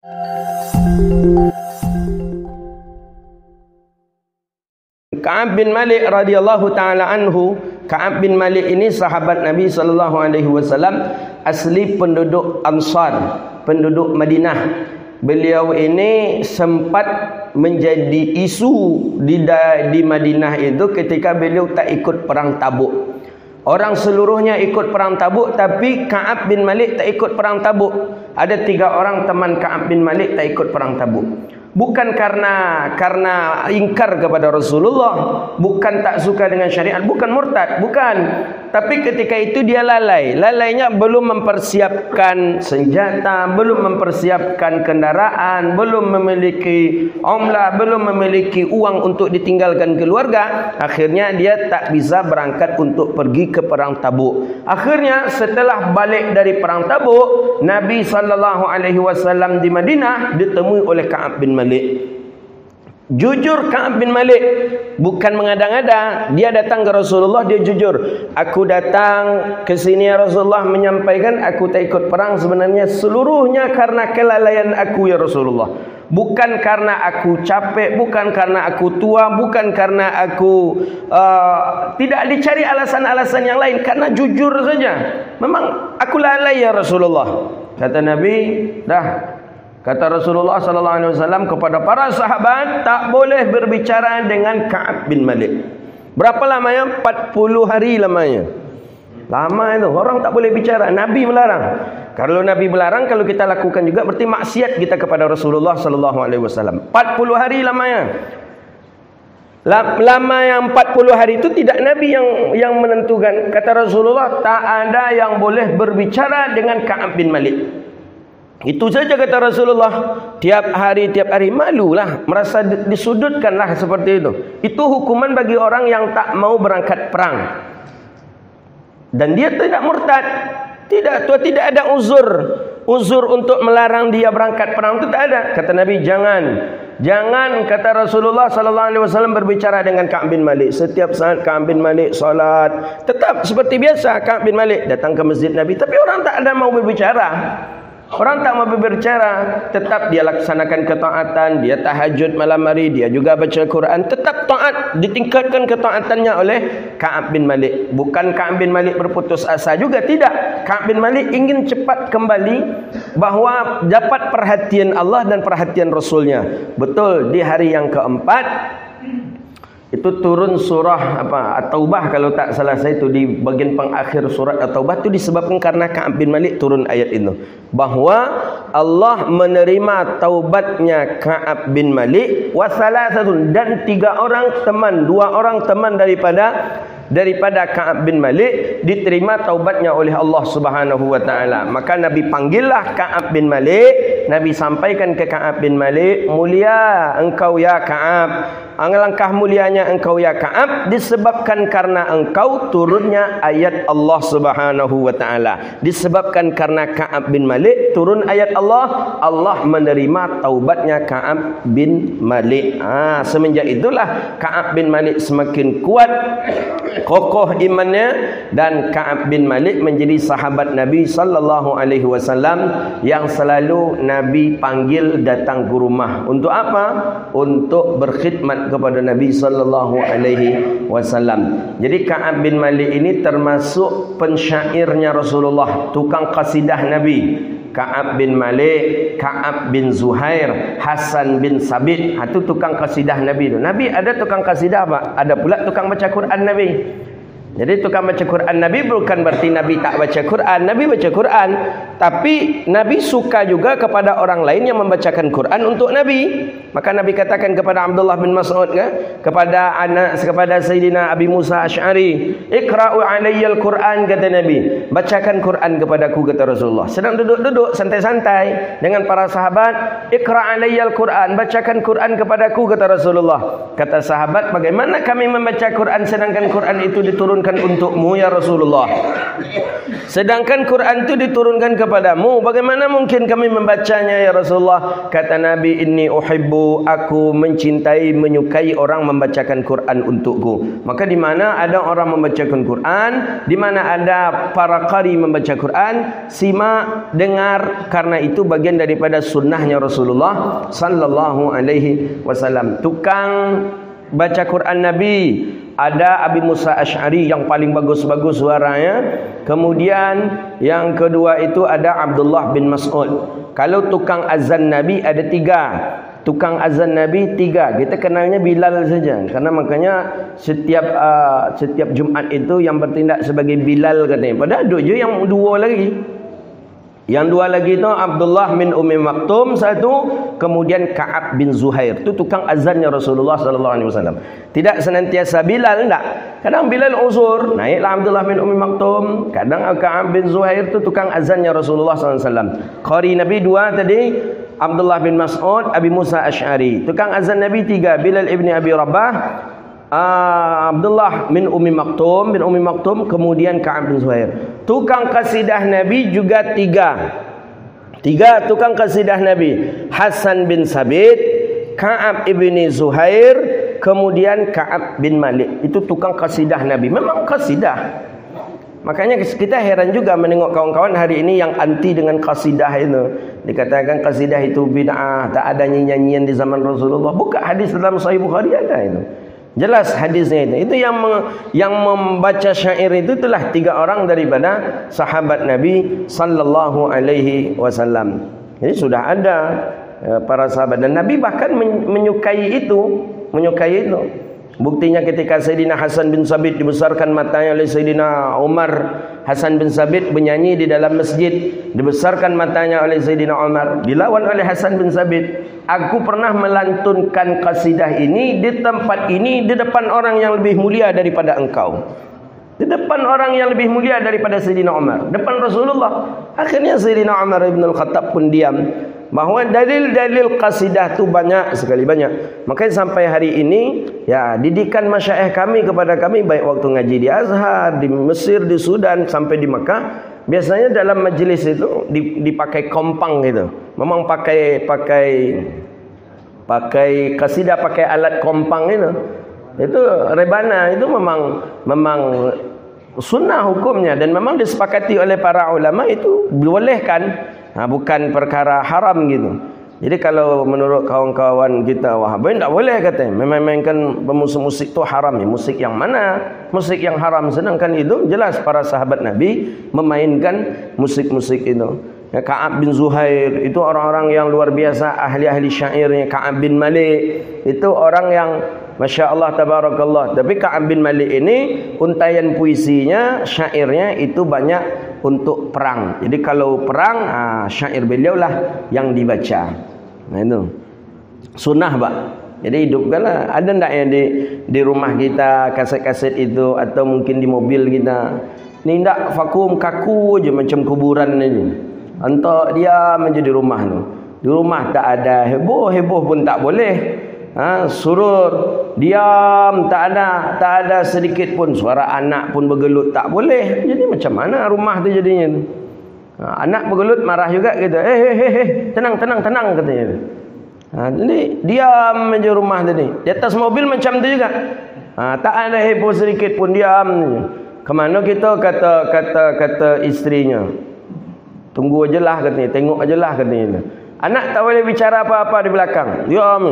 Ka'ab bin Malik radhiyallahu taala anhu. Ka'ab bin Malik ini sahabat Nabi sallallahu alaihi wasallam, asli penduduk Ansar, penduduk Madinah. Beliau ini sempat menjadi isu di Madinah itu ketika beliau tak ikut perang Tabuk. Orang seluruhnya ikut perang Tabuk, tapi Ka'ab bin Malik tak ikut perang Tabuk. Ada 3 orang teman Ka'ab bin Malik tak ikut perang Tabuk. Bukan karena ingkar kepada Rasulullah, bukan tak suka dengan syariat, bukan murtad, bukan. Tapi ketika itu dia lalai. Lalainya belum mempersiapkan senjata, belum mempersiapkan kendaraan, belum memiliki umrah, belum memiliki uang untuk ditinggalkan keluarga. Akhirnya dia tak bisa berangkat untuk pergi ke perang Tabuk. Akhirnya setelah balik dari perang Tabuk, Nabi SAW di Madinah ditemui oleh Ka'ab bin Malik. Jujur Ka'ab bin Malik, bukan mengada-ngada. Dia datang ke Rasulullah, dia jujur. Aku datang ke sini ya Rasulullah, menyampaikan aku tak ikut perang sebenarnya seluruhnya karena kelalaian aku ya Rasulullah. Bukan karena aku capek, bukan karena aku tua, bukan karena aku tidak dicari alasan-alasan yang lain, karena jujur saja. Memang aku lalai ya Rasulullah. Kata Nabi, dah. Kata Rasulullah sallallahu alaihi wasallam kepada para sahabat, tak boleh berbicara dengan Ka'ab bin Malik. Berapa lamanya? 40 hari lamanya. Lama itu. Orang tak boleh bicara. Nabi melarang. Kalau Nabi melarang, kalau kita lakukan juga berarti maksiat kita kepada Rasulullah sallallahu alaihi wasallam. 40 hari lamanya. Lama yang 40 hari itu tidak Nabi yang menentukan. Kata Rasulullah, tak ada yang boleh berbicara dengan Ka'ab bin Malik. Itu saja kata Rasulullah. Tiap hari malulah, merasa disudutkanlah seperti itu. Itu hukuman bagi orang yang tak mau berangkat perang. Dan dia tidak murtad. Tidak ada uzur untuk melarang dia berangkat perang, itu tak ada. Kata Nabi, jangan kata Rasulullah sallallahu alaihi wasallam berbicara dengan Ka'ab bin Malik. Setiap saat Ka'ab bin Malik salat, tetap seperti biasa Ka'ab bin Malik datang ke masjid Nabi, tapi orang tak ada mau berbicara. Orang tak mau berbicara, tetap dia laksanakan ketaatan, dia tahajud malam hari, dia juga baca Quran, tetap taat, ditingkatkan ketaatannya oleh Ka'ab bin Malik. Bukan Ka'ab bin Malik berputus asa juga, tidak. Ka'ab bin Malik ingin cepat kembali bahawa dapat perhatian Allah dan perhatian Rasulnya. Betul, di hari yang keempat itu turun surah At-Taubah, kalau tak salah saya itu di bagian pengakhir surat At-Taubah, itu disebabkan karena Ka'ab bin Malik turun ayat itu, bahawa Allah menerima taubatnya Ka'ab bin Malik wa salasatun, dan 2 orang teman daripada Ka'ab bin Malik diterima taubatnya oleh Allah Subhanahu wa taala. Maka Nabi panggillah Ka'ab bin Malik, Nabi sampaikan ke Ka'ab bin Malik, mulia engkau ya Ka'ab, alangkah mulianya engkau ya Ka'ab, disebabkan karena engkau turunnya ayat Allah Subhanahu wa taala. Disebabkan karena Ka'ab bin Malik turun ayat Allah, Allah menerima taubatnya Ka'ab bin Malik. Semenjak itulah Ka'ab bin Malik semakin kuat, kokoh imannya, dan Ka'ab bin Malik menjadi sahabat Nabi sallallahu alaihi wasallam yang selalu Nabi panggil datang ke rumah. Untuk apa? Untuk berkhidmat kepada Nabi sallallahu alaihi wasallam. Jadi Ka'ab bin Malik ini termasuk pensyairnya Rasulullah, tukang qasidah Nabi. Ka'ab bin Malik, Ka'ab bin Zuhair, Hasan bin Sabit, itu tukang qasidah Nabi itu. Nabi ada tukang qasidah apa? Ada pula tukang baca Quran Nabi. Jadi tukang baca Quran Nabi bukan berarti Nabi tak baca Quran. Nabi baca Quran, tapi Nabi suka juga kepada orang lain yang membacakan Quran untuk Nabi. Maka Nabi katakan kepada Abdullah bin Mas'ud, kepada Sayyidina Abi Musa Asy'ari, "Iqra'u 'alayyal Qur'an," kata Nabi. Bacakan Quran kepadaku, kata Rasulullah. Sedang duduk-duduk santai-santai dengan para sahabat, "Iqra' 'alayyal Qur'an," bacakan Quran kepadaku, kata Rasulullah. Kata sahabat, "Bagaimana kami membaca Quran sedangkan Quran itu diturunkan untukmu ya Rasulullah?" Sedangkan Quran itu diturunkan kepadamu, bagaimana mungkin kami membacanya ya Rasulullah? Kata Nabi, inni uhibbu, aku mencintai, menyukai orang membacakan Quran untukku. Maka di mana ada orang membacakan Quran, di mana ada para qari membaca Quran, simak, dengar, karena itu bagian daripada sunnahnya Rasulullah sallallahu alaihi wasallam. Tukang baca Quran Nabi ada Abi Musa Asy'ari yang paling bagus-bagus suaranya. Kemudian yang kedua itu ada Abdullah bin Mas'ud. Kalau tukang azan Nabi ada 3. Tukang azan Nabi 3. Kita kenalnya Bilal saja. Karena makanya setiap Jumat itu yang bertindak sebagai Bilal katanya. Padahal ada je yang 2 lagi. Yang 2 lagi itu Abdullah bin Ummi Maktum satu, kemudian Ka'ab bin Zuhair. Itu tukang azannya Rasulullah sallallahu alaihi wasallam. Tidak senantiasa Bilal, enggak. Kadang Bilal uzur, naiklah Abdullah bin Ummi Maktum. Kadang Ka'ab bin Zuhair itu tukang azannya Rasulullah sallallahu alaihi wasallam. Qari Nabi 2 tadi, Abdullah bin Mas'ud, Abi Musa Asy'ari. Tukang azan Nabi 3, Bilal ibni Abi Rabah, Abdullah bin Ummi Maktum, kemudian Ka'ab bin Zuhair. Tukang qasidah Nabi juga 3 tukang qasidah Nabi, Hasan bin Sabit, Ka'ab ibni Zuhair, kemudian Ka'ab bin Malik. Itu tukang qasidah Nabi. Memang qasidah. Makanya kita heran juga menengok kawan-kawan hari ini yang anti dengan qasidah itu. Dikatakan qasidah itu bid'ah, tak ada nyanyian di zaman Rasulullah. Buka hadis dalam Sahih Bukhari ada itu. Jelas hadisnya itu. Itu yang membaca syair itu itulah 3 orang daripada sahabat Nabi sallallahu alaihi wasallam. Jadi sudah ada para sahabat, dan Nabi bahkan menyukai itu. Buktinya ketika Sayyidina Hasan bin Sabit dibesarkan matanya oleh Sayyidina Umar. Hasan bin Sabit bernyanyi di dalam masjid, dibesarkan matanya oleh Sayyidina Umar. Dilawan oleh Hasan bin Sabit. Aku pernah melantunkan qasidah ini di tempat ini, di depan orang yang lebih mulia daripada engkau. Di depan orang yang lebih mulia daripada Sayyidina Umar, depan Rasulullah. Akhirnya Sayyidina Umar ibn al-Khattab pun diam. Bahawa dalil-dalil qasidah tu banyak sekali, banyak. Makanya sampai hari ini ya, didikan masyayikh kami kepada kami, baik waktu ngaji di Azhar, di Mesir, di Sudan, sampai di Makkah, biasanya dalam majlis itu dipakai kompang gitu. Memang pakai qasidah, pakai alat kompang itu. Itu rebana, itu memang sunnah hukumnya, dan memang disepakati oleh para ulama itu dibolehkan. Bukan perkara haram gitu. Jadi kalau menurut kawan-kawan kita Wahabi tak boleh katanya, memainkan musik itu haram. Musik yang mana? Musik yang haram. Sedangkan itu jelas para sahabat Nabi memainkan musik-musik itu. Ya, Ka'ab bin Zuhair itu orang-orang yang luar biasa, ahli-ahli syairnya. Ka'ab bin Malik itu orang yang Masya Allah, tabarakallah. Tapi Ka'ab bin Malik ini untaian puisinya, syairnya itu banyak untuk perang. Jadi kalau perang, syair beliau lah yang dibaca. Nah itu sunnah, Pak. Jadi hidupkanlah. Ada enggak yang di rumah kita kaset-kaset itu, atau mungkin di mobil kita? Ni enggak vakum kaku aja macam kuburan ini. Antak dia menjadi rumah tu. Di rumah tak ada heboh pun tak boleh. Surur diam, tak ada sedikit pun suara anak pun bergelut, tak boleh. Jadi macam mana rumah tu jadinya? Anak bergelut marah juga gitu. Tenang katanya. Jadi diam aja rumah tadi. Di atas mobil macam tu juga. Tak ada heboh sedikit pun, diam. Kemana kita kata istrinya? Tunggu ajalah katanya, tengok ajalah katanya. Anak tak boleh bicara apa-apa di belakang. Diam.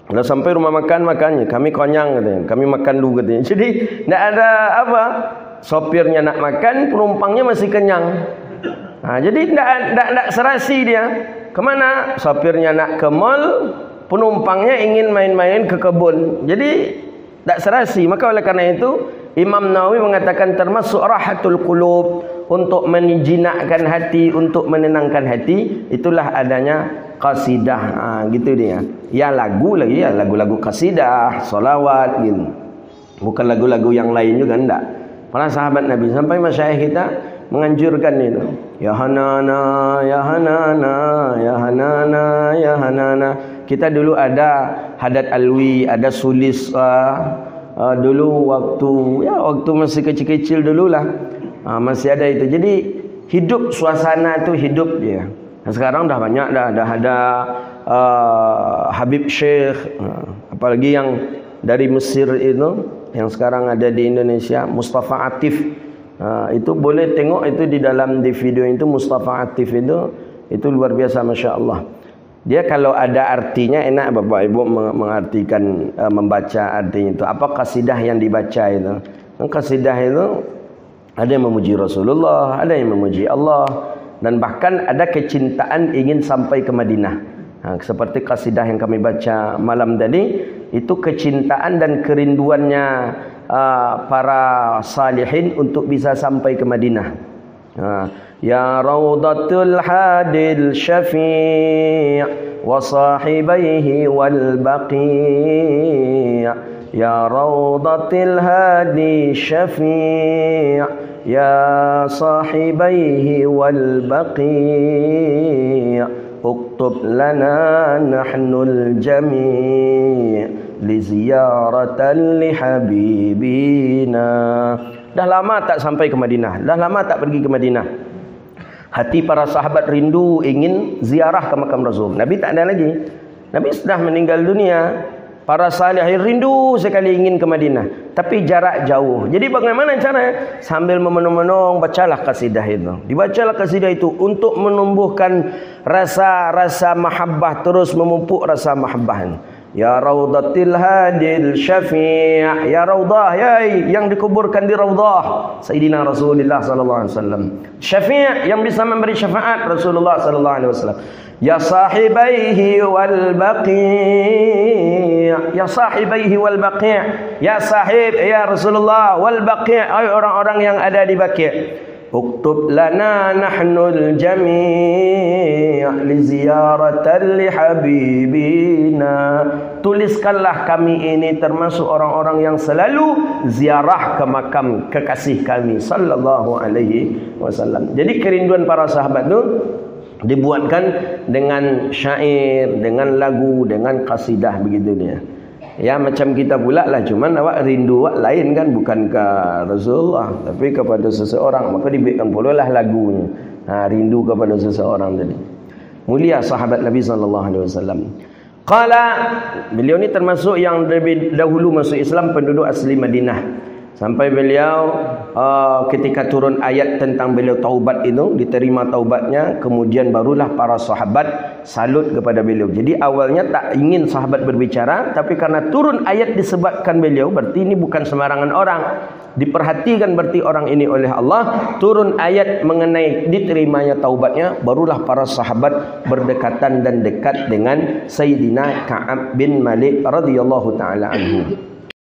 Kalau sampai rumah makannya, kami konyang katanya, kami makan dulu katanya. Jadi tidak ada apa, sopirnya nak makan, penumpangnya masih kenyang. Jadi tidak serasi dia. Kemana? Sopirnya nak ke mall, penumpangnya ingin main-main ke kebun. Jadi tidak serasi. Maka oleh karena itu Imam Nawawi mengatakan termasuk rahatul qulub, untuk menjinakkan hati, untuk menenangkan hati, itulah adanya qasidah. Gitu dia. Ya lagu lagi, ya lagu-lagu qasidah, solawat gitu. Bukan lagu-lagu yang lain juga, enggak. Para sahabat Nabi sampai masyayikh kita menganjurkan itu. Ya Hanana, ya Hanana, ya Hanana, ya Hanana. Kita dulu ada Hadat Alwi, ada Sulis dulu waktu masih kecil-kecil dululah. Masih ada itu. Jadi hidup suasana tu hidup dia. Sekarang dah banyak dah ada Habib Syekh, apalagi yang dari Mesir itu yang sekarang ada di Indonesia, Mustafa Atif. Itu boleh tengok itu di dalam di video itu. Mustafa Atif itu luar biasa, Masya Allah. Dia kalau ada artinya enak Bapak Ibu mengartikan, membaca artinya itu. Apa kasidah yang dibaca itu? Kasidah itu ada yang memuji Rasulullah, ada yang memuji Allah, dan bahkan ada kecintaan ingin sampai ke Madinah. Seperti kasidah yang kami baca malam tadi, itu kecintaan dan kerinduannya para salihin untuk bisa sampai ke Madinah. Ya Raudatul Hadil Syafi' wa sahibaihi wal baqi'. Ya Raudatul Hadi Syafi' ya sahibaihi wal baqi'. Uktub lana nahnul jami' li ziyaratan li habibina. Dah lama tak sampai ke Madinah, dah lama tak pergi ke Madinah. Hati para sahabat rindu ingin ziarah ke makam Rasul. Nabi tak ada lagi, Nabi sudah meninggal dunia. Para salihin rindu sekali ingin ke Madinah, tapi jarak jauh. Jadi bagaimana cara? Sambil memenung-menung bacalah kasidah itu. Dibacalah kasidah itu untuk menumbuhkan rasa mahabbah, terus memupuk rasa mahabbah. Ya Raudatil Hadil Syafi', ya Raudah, ya yang dikuburkan di Raudah Sayyidina Rasulullah sallallahu alaihi wasallam. Syafi' yang bisa memberi syafaat Rasulullah sallallahu alaihi wasallam. Ya sahibaihi wal baqi', ya sahibaihi wal baqi', ya sahib ya Rasulullah wal baqi', ay orang-orang yang ada di Baqi'. Uktub lana nahnul jami' li ziyaratan li habibina. Tuliskanlah kami ini termasuk orang-orang yang selalu ziarah ke makam kekasih kami sallallahu alaihi wasallam. Jadi kerinduan para sahabat itu dibuatkan dengan syair, dengan lagu, dengan kasidah, begitu dia. Ya macam kita pula lah, cuman awak rindu awak lain kan, bukan ke Rasulullah tapi kepada seseorang, maka dibiarkan pula lah lagunya. Rindu kepada seseorang tadi. Mulia sahabat Nabi sallallahu alaihi wasallam. Qala, beliau ni termasuk yang lebih dahulu masuk Islam, penduduk asli Madinah. Sampai beliau ketika turun ayat tentang beliau taubat itu, diterima taubatnya, kemudian barulah para sahabat salut kepada beliau. Jadi awalnya tak ingin sahabat berbicara, tapi karena turun ayat disebabkan beliau, berarti ini bukan sembarangan orang. Diperhatikan berarti orang ini oleh Allah. Turun ayat mengenai diterimanya taubatnya, barulah para sahabat berdekatan dan dekat dengan Sayyidina Ka'ab bin Malik radhiyallahu taala anhu.